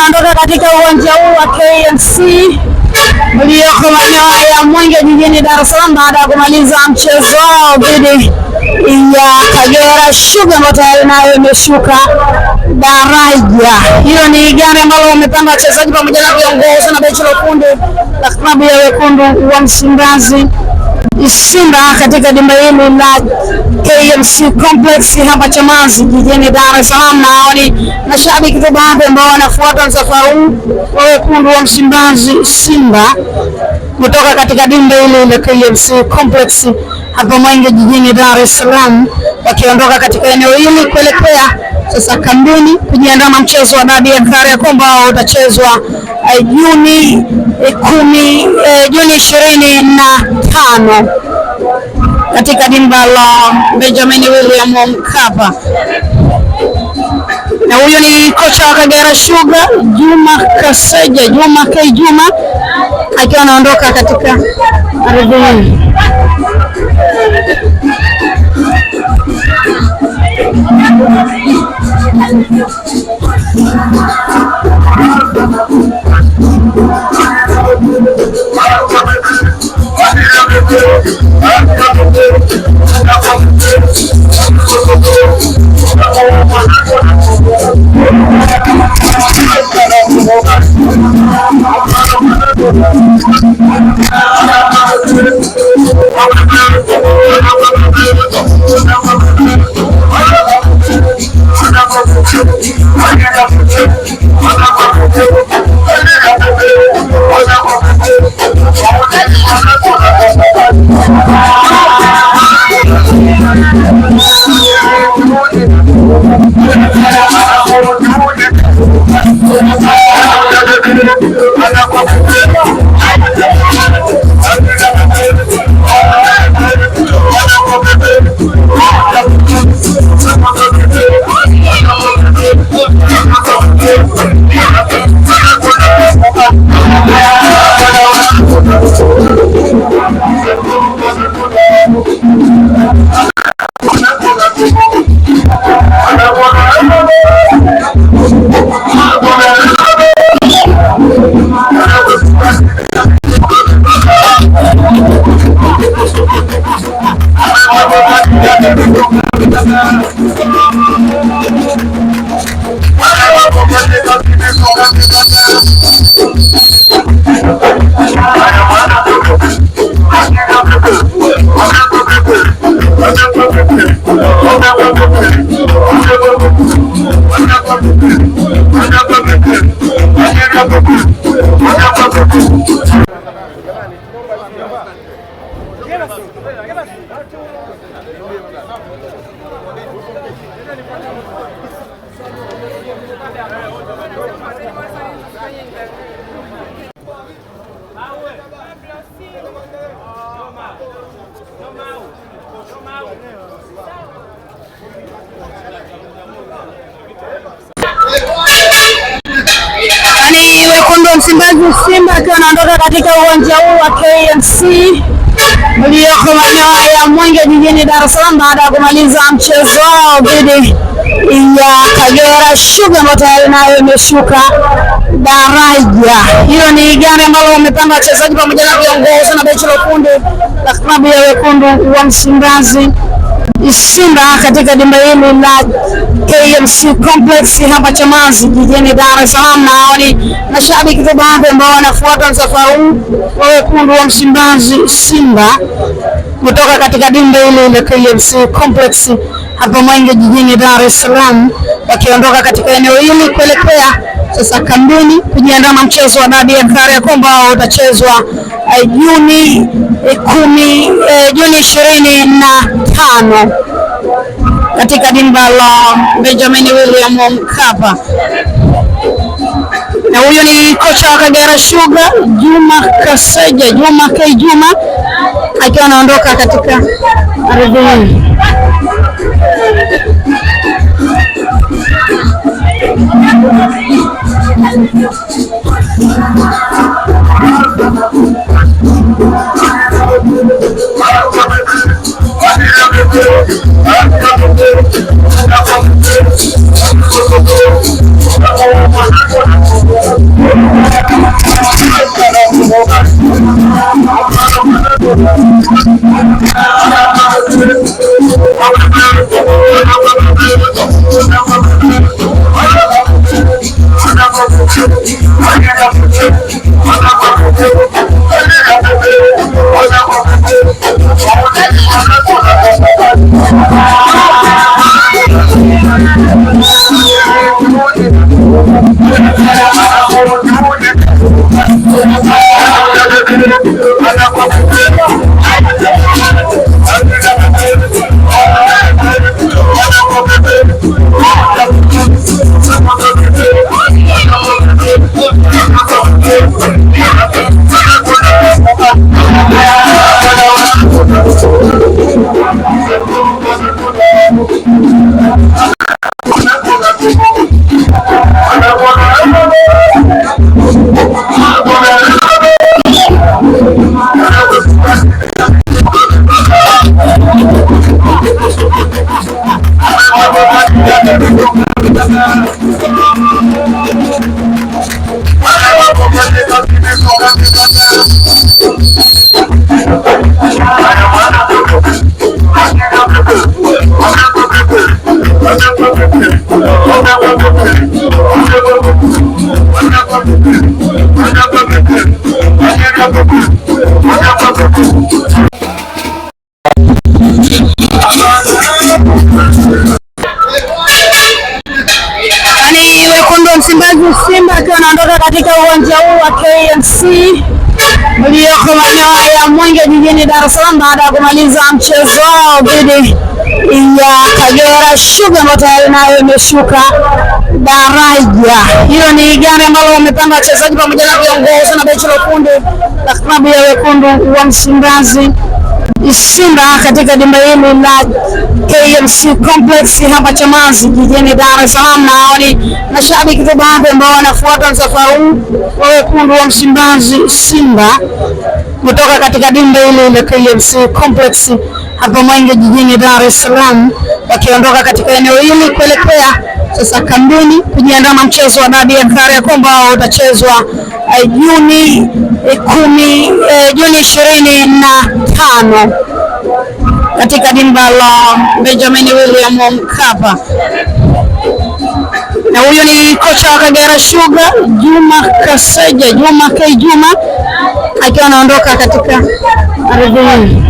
wanaondoka katika uwanja huu wa KMC ulioko maeneo ya Mwenge jijini Dar es Salaam baada ya kumaliza mchezo wao dhidi ya Kagera Sugar ambayo tayari nayo imeshuka daraja. Hilo ni gari ambalo wamepanga wachezaji pamoja na viongozi na benchi la ufundi la klabu ya wekundu wa Msimbazi Simba katika dimba hili la KMC Complex hapa Chamazi jijini Dar es Salaam. Na ni mashabiki baadhi ambao wanafuata msafara huu wa wekundu wa Msimbazi Simba kutoka katika dimba hili la KMC Complex hapa Mwenge jijini Dar es Salaam, wakiondoka katika eneo hili kuelekea sasa kambini kujiandaa na mchezo wa dabi ya Kariakoo ambao utachezwa Juni 25 katika dimba la Benjamin William Mkapa. Na huyo ni kocha wa Kagera Sugar Juma Kaseja, Juma K Juma, akiwa anaondoka katika ardhi hii. Wekundu wa Msimbazi Simba akiwa anaondoka katika uwanja huu wa KMC ulioko maeneo ya Mwenge jijini Dar es Salaam baada ya kumaliza mchezo wao dhidi ya Kagera Sugar ambayo tayari nayo imeshuka daraja. Hilo ni gari ambalo wamepanga wachezaji pamoja na viongozi na benchi la ufundi la klabu ya wekundu wa Msimbazi Simba katika dimba hili la KMC Complex hapa Chamazi jijini Dar es Salaam. Na ni mashabiki baadhi ambao wanafuata msafara huu wa wekundu wa Msimbazi Simba kutoka katika dimba hili la KMC Complex hapa Mwenge jijini Dar es Salaam, wakiondoka katika eneo hili kuelekea sasa kambini kujiandaa na mchezo wa dabi ya Kariakoo ambao utachezwa Juni 25 katika dimba la Benjamin William Mkapa. Na huyo ni kocha wa Kagera Sugar Juma Kaseja, Juma K Juma, akiwa anaondoka katika ardhi hii. Simba akiwa anaondoka katika uwanja huu wa KMC ulioko maeneo ya Mwenge jijini Dar es Salaam baada ya kumaliza mchezo wao dhidi ya Kagera Sugar ambayo tayari nayo imeshuka daraja. Hiyo ni gari ambalo wamepanga wachezaji pamoja na viongozi na benchi la ufundi la klabu ya wekundu wa Msimbazi Simba katika dimba hili la KMC Complex hapa Chamazi jijini Dar es Salaam. Naoni mashabiki tu baadhi ambao wanafuata msafara huu wa wekundu wa Msimbazi Simba kutoka katika dimba hili la KMC Complex hapa Mwenge jijini Dar es Salaam, wakiondoka katika eneo hili kuelekea sasa kambini kujiandaa na mchezo wa dabi ya Kariakoo ambao utachezwa Juni 25 katika dimba la Benjamin William Mkapa. Na huyu ni kocha wa Kagera Sugar Juma Kaseja, Juma K Juma, akiwa anaondoka katika ardhi hii.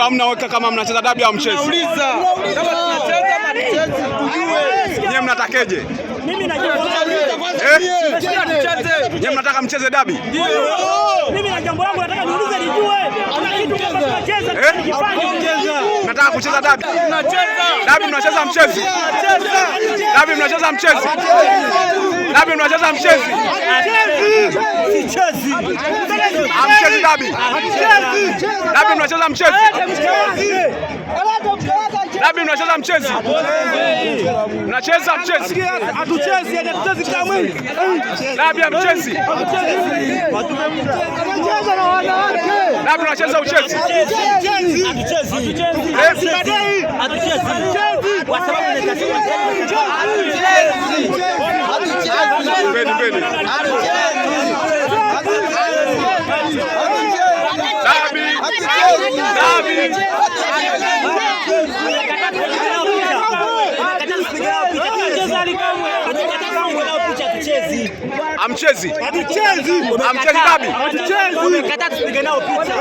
hiyo hamna weka kama mnacheza dabi au mchezo. Nauliza kama tunacheza ama mchezo tujue. Nyie mnatakeje? Mimi na jambo langu. Nyie mnataka mcheze dabi? Ndio. Mimi na jambo langu nataka niulize nijue. Kuna kitu kama tunacheza tunajifanya. Nataka kucheza dabi. Tunacheza. Dabi mnacheza mchezo. Dabi mnacheza mchezo. Dabi mnacheza mchezo. Sichezi. Amchezi dabi. Dabi mnacheza mchezo. Dabi mnacheza mchezo. Mnacheza mchezo. Hatuchezi, hatuchezi kamwe. Dabi ya mchezo. Tunacheza na wanawake. Dabi mnacheza uchezi. Hatuchezi. Kwa sababu nikasema Mbeni mbeni. Dabi. Dabi. Amchezi. hatuchezi. Amchezi dabi. Umekataa tupige nao picha.